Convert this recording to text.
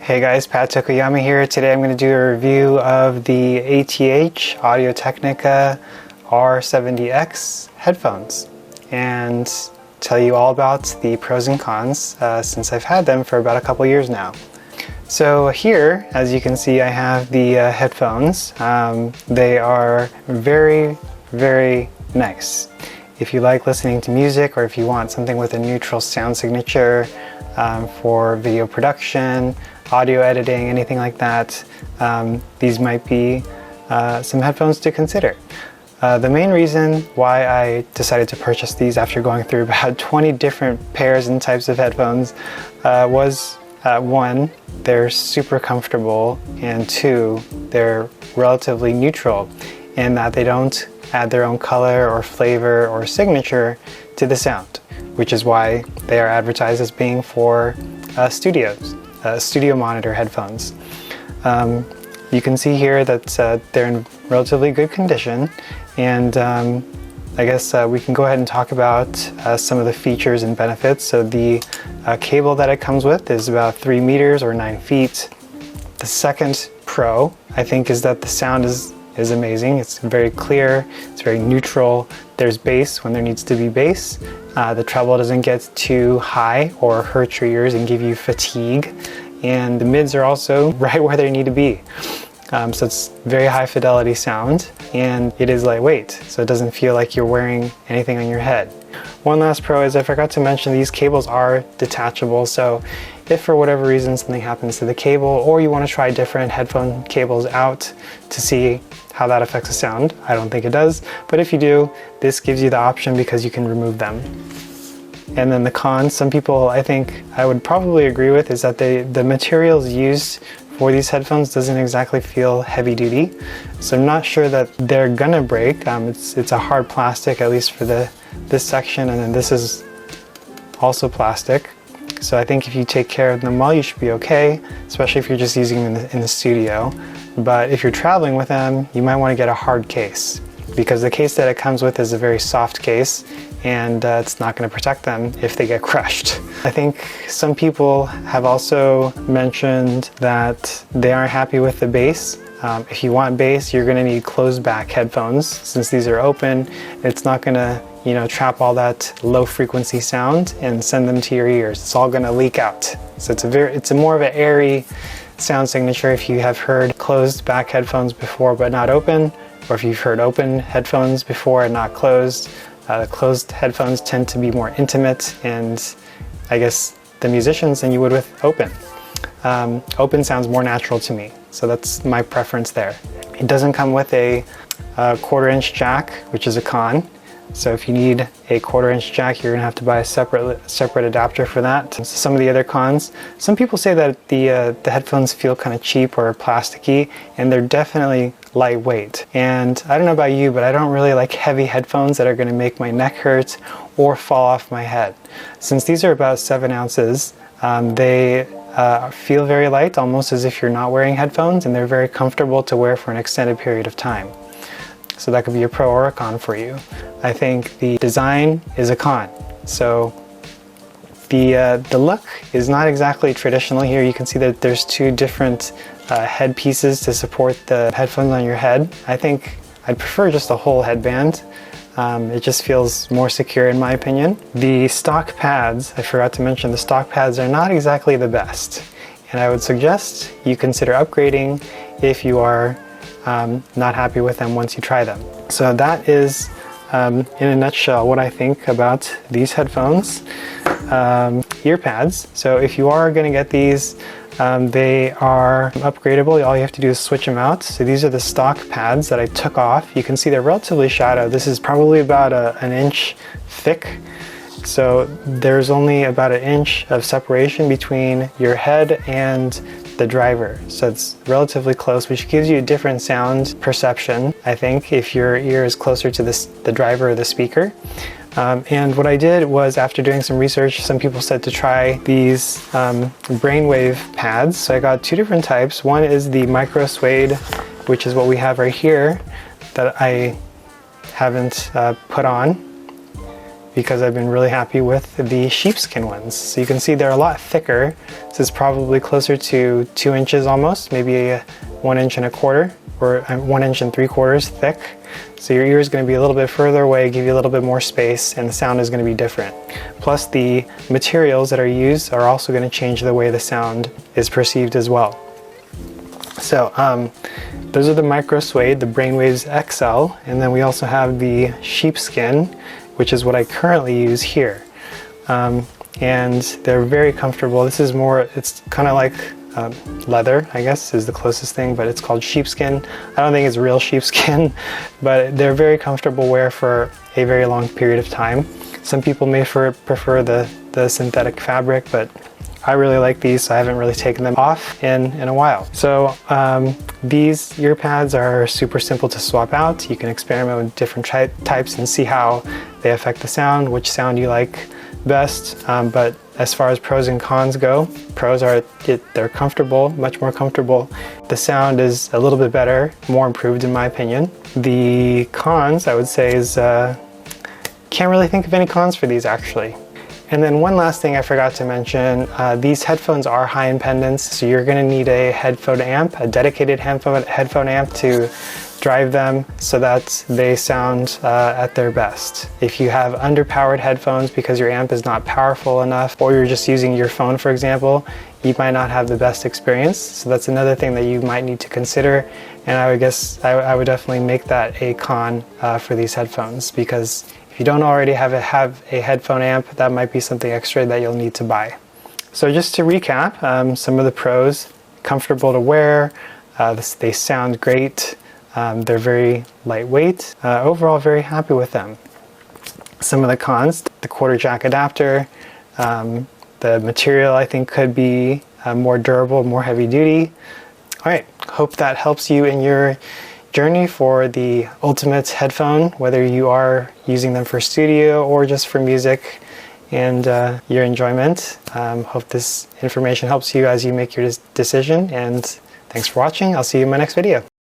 Hey guys, Pat Tokoyama here. Today I'm going to do a review of the ATH Audio-Technica ATH-R70x headphones and tell you all about the pros and cons since I've had them for about a couple years now. So here, as you can see, I have the headphones. They are very, very nice. If you like listening to music or if you want something with a neutral sound signature for video production, audio editing, anything like that, these might be some headphones to consider. The main reason why I decided to purchase these after going through about 20 different pairs and types of headphones was one, they're super comfortable, and two, they're relatively neutral in that they don't add their own color or flavor or signature to the sound, which is why they are advertised as being for studio monitor headphones. You can see here that they're in relatively good condition, and I guess we can go ahead and talk about some of the features and benefits. So the cable that it comes with is about 3 meters or 9 feet. The second pro, I think, is that the sound is amazing. It's very clear, it's very neutral. There's bass when there needs to be bass. The treble doesn't get too high or hurt your ears and give you fatigue. And the mids are also right where they need to be. So it's very high fidelity sound, and it is lightweight, so it doesn't feel like you're wearing anything on your head. One last pro is I forgot to mention these cables are detachable, so if for whatever reason something happens to the cable or you want to try different headphone cables out to see how that affects the sound, I don't think it does, but if you do, this gives you the option because you can remove them. And then the cons, some people I think I would probably agree with, is that the materials used for these headphones doesn't exactly feel heavy duty. So I'm not sure that they're gonna break. It's a hard plastic, at least for this section, and then this is also plastic. So I think if you take care of them well, you should be okay, especially if you're just using them in the studio. But if you're traveling with them, you might want to get a hard case, because the case that it comes with is a very soft case, and it's not going to protect them if they get crushed. I think some people have also mentioned that they aren't happy with the bass. If you want bass, you're going to need closed back headphones. Since these are open, it's not going to, trap all that low frequency sound and send them to your ears. It's all going to leak out. So it's a more of an airy sound signature if you have heard closed back headphones before but not open, or if you've heard open headphones before and not closed. The closed headphones tend to be more intimate, and I guess the musicians, than you would with open. Open sounds more natural to me, so that's my preference there. It doesn't come with a 1/4-inch jack, which is a con. So if you need a 1/4-inch jack, you're gonna have to buy a separate adapter for that. So some of the other cons, some people say that the headphones feel kind of cheap or plasticky, and they're definitely lightweight. And I don't know about you, but I don't really like heavy headphones that are gonna make my neck hurt or fall off my head. Since these are about 7 ounces, they feel very light, almost as if you're not wearing headphones, and they're very comfortable to wear for an extended period of time. So that could be a pro or a con for you. I think the design is a con. So the look is not exactly traditional here. You can see that there's 2 different head pieces to support the headphones on your head. I think I'd prefer just a whole headband. It just feels more secure in my opinion. The stock pads, I forgot to mention, the stock pads are not exactly the best. And I would suggest you consider upgrading if you are not happy with them once you try them. So that is, in a nutshell, what I think about these headphones. Ear pads. So if you are going to get these, they are upgradable. All you have to do is switch them out. So these are the stock pads that I took off. You can see they're relatively shallow. This is probably about an inch thick. So there's only about an inch of separation between your head and the driver. So it's relatively close, which gives you a different sound perception, I think, if your ear is closer to the driver or the speaker. And what I did was, after doing some research, some people said to try these brainwave pads. So I got 2 different types. One is the micro suede, which is what we have right here, that I haven't put on. because I've been really happy with the sheepskin ones. So you can see they're a lot thicker. This is probably closer to 2 inches almost, maybe 1 inch and a quarter, or 1 inch and 3/4 thick. So your ear is going to be a little bit further away, give you a little bit more space, and the sound is going to be different. Plus the materials that are used are also going to change the way the sound is perceived as well. So those are the micro suede, the Brainwaves XL, and then we also have the sheepskin, which is what I currently use here. And they're very comfortable. This is more, it's kind of like leather, I guess, is the closest thing, but it's called sheepskin. I don't think it's real sheepskin, but they're very comfortable wear for a very long period of time. Some people may prefer the synthetic fabric, but I really like these, so I haven't really taken them off in a while. So these ear pads are super simple to swap out. You can experiment with different types and see how they affect the sound, which sound you like best. But as far as pros and cons go, pros are they're comfortable, much more comfortable. The sound is a little bit better, more improved in my opinion. The cons, I would say, is can't really think of any cons for these actually. And then one last thing I forgot to mention, these headphones are high impedance, so you're going to need a headphone amp, a dedicated headphone amp to drive them so that they sound at their best. If you have underpowered headphones because your amp is not powerful enough, or you're just using your phone for example, you might not have the best experience. So that's another thing that you might need to consider, and I would guess I would definitely make that a con for these headphones, because if you don't already have a headphone amp, that might be something extra that you'll need to buy. So just to recap, some of the pros: comfortable to wear, they sound great, they're very lightweight, overall very happy with them. Some of the cons: the quarter jack adapter, the material I think could be more durable, more heavy duty. Alright, hope that helps you in your journey for the ultimate headphone, whether you are using them for studio or just for music and your enjoyment. Hope this information helps you as you make your decision, and thanks for watching. I'll see you in my next video.